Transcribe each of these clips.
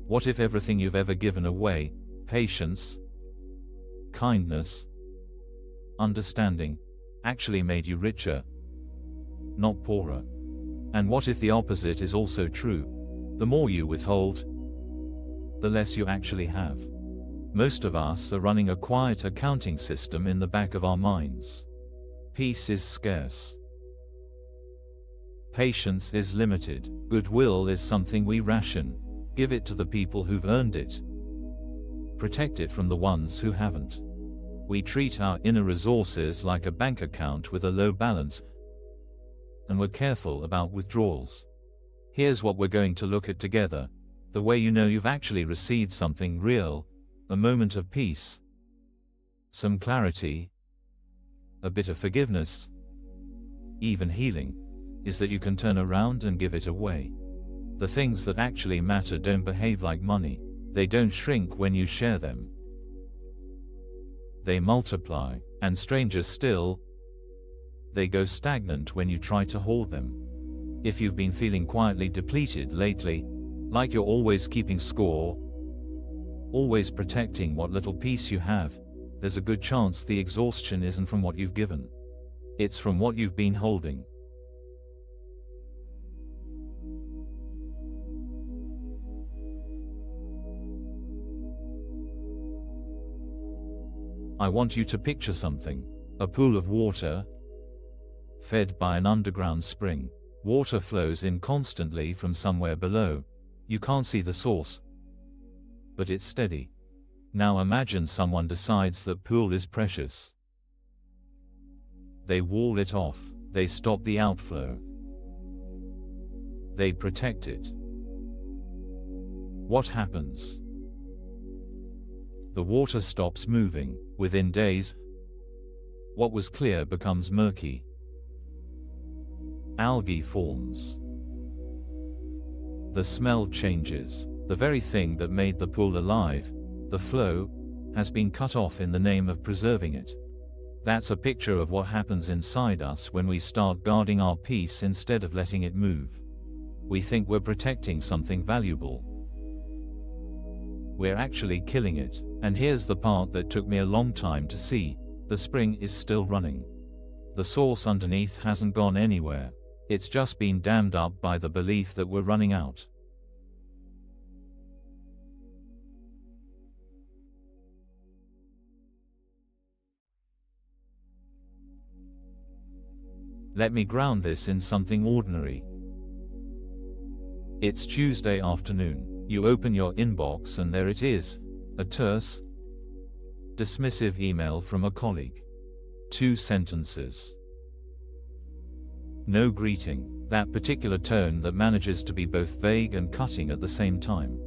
What if everything you've ever given away, patience, kindness, understanding, actually made you richer, not poorer? And what if the opposite is also true? The more you withhold, the less you actually have. Most of us are running a quiet accounting system in the back of our minds. Peace is scarce. Patience is limited. Goodwill is something we ration. Give it to the people who've earned it. Protect it from the ones who haven't. We treat our inner resources like a bank account with a low balance, and we're careful about withdrawals. Here's what we're going to look at together. The way you know you've actually received something real, a moment of peace, some clarity, a bit of forgiveness, even healing, is that you can turn around and give it away. The things that actually matter don't behave like money. They don't shrink when you share them. They multiply, and stranger still, they go stagnant when you try to hoard them. If you've been feeling quietly depleted lately, like you're always keeping score, always protecting what little peace you have, there's a good chance the exhaustion isn't from what you've given. It's from what you've been holding. I want you to picture something. A pool of water, fed by an underground spring. Water flows in constantly from somewhere below. You can't see the source, but it's steady. Now imagine someone decides that pool is precious. They wall it off. They stop the outflow. They protect it. What happens? The water stops moving. Within days, what was clear becomes murky. Algae forms. The smell changes. The very thing that made the pool alive, the flow, has been cut off in the name of preserving it. That's a picture of what happens inside us when we start guarding our peace instead of letting it move. We think we're protecting something valuable. We're actually killing it. And here's the part that took me a long time to see. The spring is still running. The source underneath hasn't gone anywhere. It's just been dammed up by the belief that we're running out. Let me ground this in something ordinary. It's Tuesday afternoon. You open your inbox and there it is. A terse, dismissive email from a colleague. 2 sentences. No greeting. That particular tone that manages to be both vague and cutting at the same time.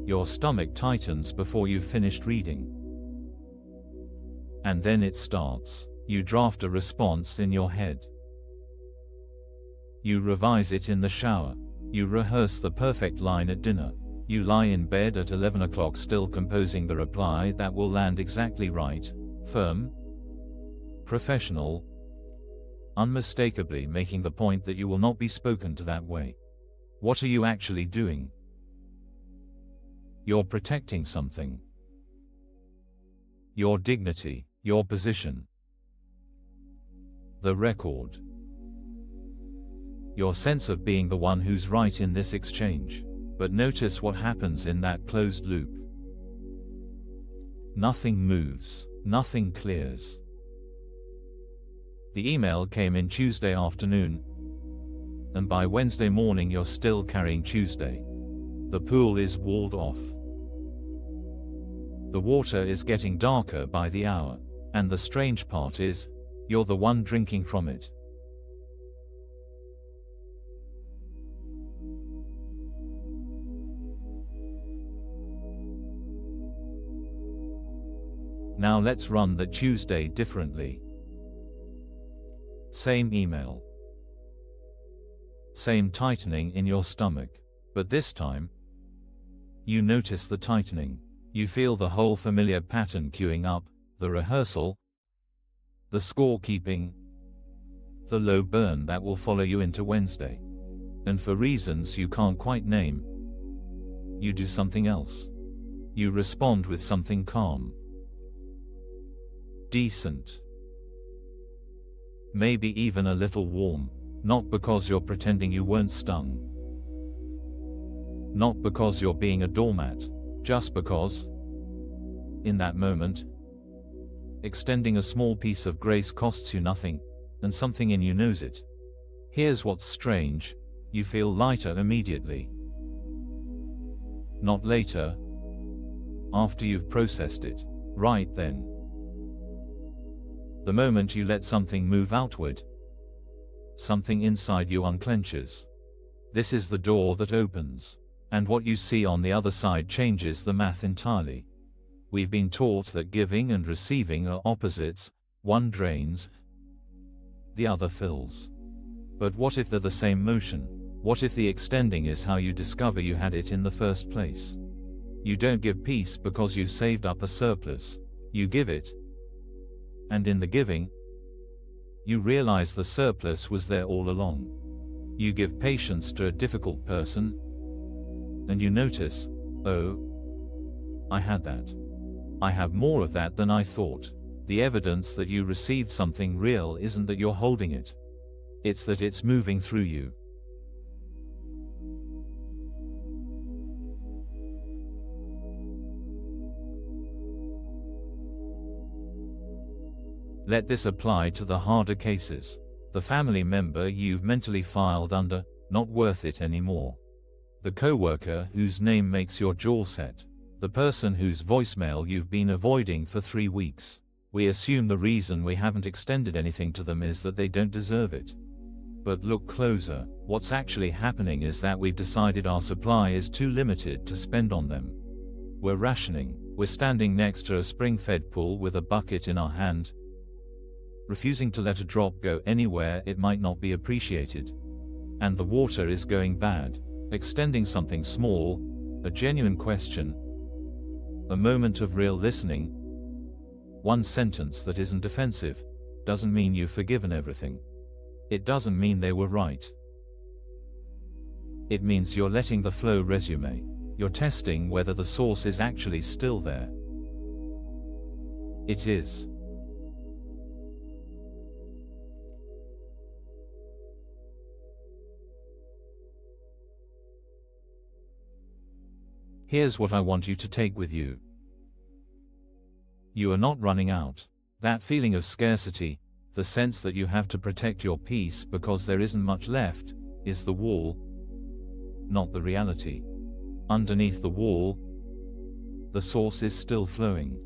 Your stomach tightens before you've finished reading. And then it starts. You draft a response in your head. You revise it in the shower. You rehearse the perfect line at dinner. You lie in bed at 11 o'clock still composing the reply that will land exactly right, firm, professional, unmistakably making the point that you will not be spoken to that way. What are you actually doing? You're protecting something. Your dignity, your position. The record. Your sense of being the one who's right in this exchange. But notice what happens in that closed loop. Nothing moves, nothing clears. The email came in Tuesday afternoon, and by Wednesday morning you're still carrying Tuesday. The pool is walled off. The water is getting darker by the hour, and the strange part is, you're the one drinking from it. Now let's run that Tuesday differently. Same email. Same tightening in your stomach. But this time, you notice the tightening. You feel the whole familiar pattern queuing up, the rehearsal, the scorekeeping, the low burn that will follow you into Wednesday. And for reasons you can't quite name, you do something else. You respond with something calm. Decent. Maybe even a little warm, not because you're pretending you weren't stung. Not because you're being a doormat, just because, in that moment, extending a small piece of grace costs you nothing, and something in you knows it. Here's what's strange, you feel lighter immediately. Not later, after you've processed it, right then. The moment you let something move outward, something inside you unclenches. This is the door that opens, and what you see on the other side changes the math entirely. We've been taught that giving and receiving are opposites, one drains, the other fills. But what if they're the same motion? What if the extending is how you discover you had it in the first place? You don't give peace because you've saved up a surplus. You give it, and in the giving, you realize the surplus was there all along. You give patience to a difficult person, and you notice, oh, I had that. I have more of that than I thought. The evidence that you received something real isn't that you're holding it. It's that it's moving through you. Let this apply to the harder cases. The family member you've mentally filed under, not worth it anymore. The coworker whose name makes your jaw set. The person whose voicemail you've been avoiding for 3 weeks. We assume the reason we haven't extended anything to them is that they don't deserve it. But look closer, what's actually happening is that we've decided our supply is too limited to spend on them. We're rationing. We're standing next to a spring-fed pool with a bucket in our hand, refusing to let a drop go anywhere it might not be appreciated. And the water is going bad. Extending something small, a genuine question, a moment of real listening, one sentence that isn't offensive, doesn't mean you've forgiven everything. It doesn't mean they were right. It means you're letting the flow resume. You're testing whether the source is actually still there. It is. Here's what I want you to take with you. You are not running out. That feeling of scarcity, the sense that you have to protect your peace because there isn't much left, is the wall, not the reality. Underneath the wall, the source is still flowing.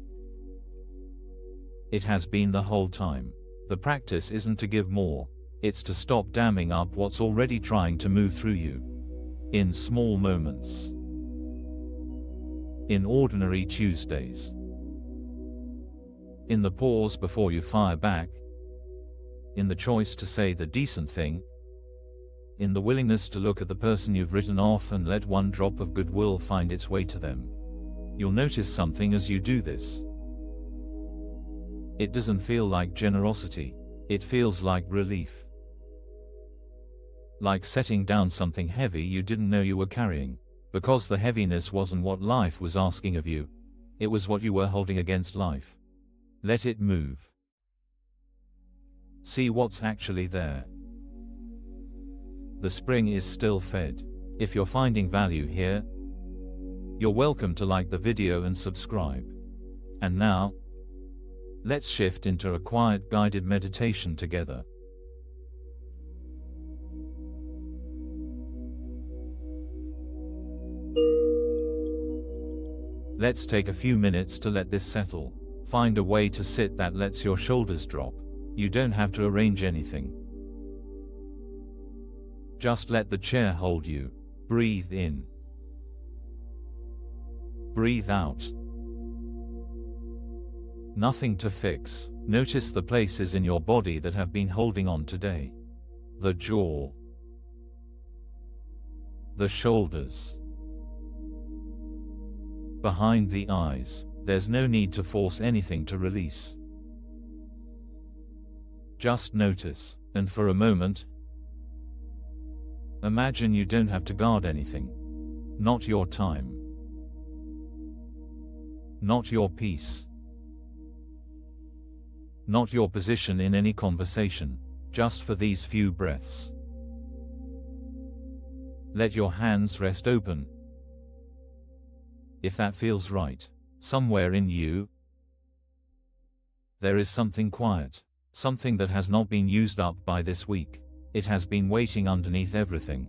It has been the whole time. The practice isn't to give more, it's to stop damming up what's already trying to move through you. In small moments. In ordinary Tuesdays. In the pause before you fire back. In the choice to say the decent thing. In the willingness to look at the person you've written off and let one drop of goodwill find its way to them. You'll notice something as you do this. It doesn't feel like generosity. It feels like relief. Like setting down something heavy you didn't know you were carrying. Because the heaviness wasn't what life was asking of you. It was what you were holding against life. Let it move. See what's actually there. The spring is still fed. If you're finding value here, you're welcome to like the video and subscribe. And now, let's shift into a quiet guided meditation together. Let's take a few minutes to let this settle. Find a way to sit that lets your shoulders drop. You don't have to arrange anything. Just let the chair hold you. Breathe in. Breathe out. Nothing to fix. Notice the places in your body that have been holding on today. The jaw. The shoulders. Behind the eyes. There's no need to force anything to release. Just notice, and for a moment, imagine you don't have to guard anything. Not your time. not your peace, not your position in any conversation, just for these few breaths. Let your hands rest open. If that feels right, somewhere in you, there is something quiet, something that has not been used up by this week. It has been waiting underneath everything.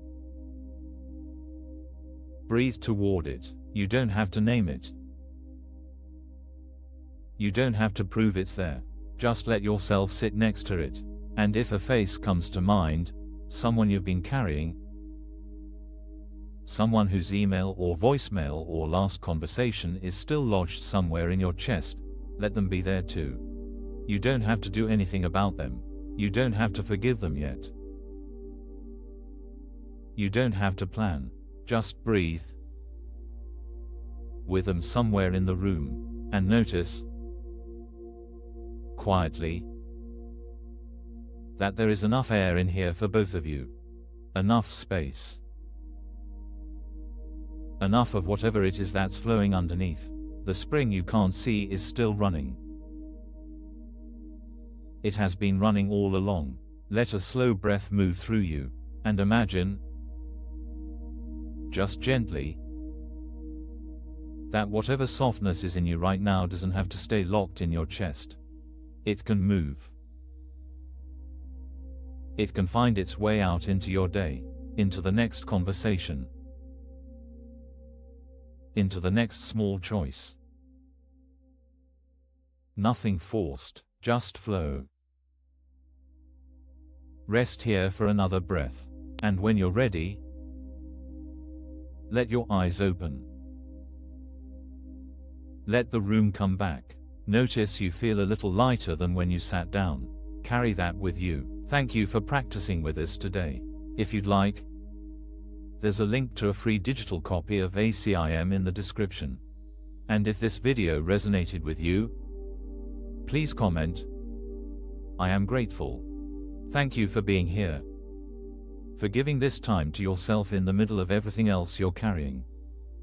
Breathe toward it. You don't have to name it. You don't have to prove it's there. Just let yourself sit next to it. And if a face comes to mind, someone you've been carrying, someone whose email or voicemail or last conversation is still lodged somewhere in your chest, let them be there too. You don't have to do anything about them. You don't have to forgive them yet. You don't have to plan. Just breathe with them somewhere in the room, and notice, quietly, that there is enough air in here for both of you. Enough space. Enough of whatever it is that's flowing underneath. The spring you can't see is still running. It has been running all along. Let a slow breath move through you, and imagine, just gently, that whatever softness is in you right now doesn't have to stay locked in your chest. It can move. It can find its way out into your day, into the next conversation, into the next small choice. Nothing forced, just flow. Rest here for another breath, and when you're ready, let your eyes open. Let the room come back. Notice you feel a little lighter than when you sat down. Carry that with you. Thank you for practicing with us today. If you'd like, there's a link to a free digital copy of ACIM in the description. And if this video resonated with you, please comment. I am grateful. Thank you for being here, for giving this time to yourself in the middle of everything else you're carrying.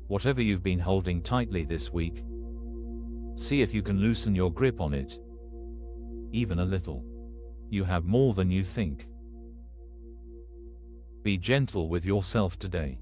Whatever you've been holding tightly this week, see if you can loosen your grip on it, even a little. You have more than you think. Be gentle with yourself today.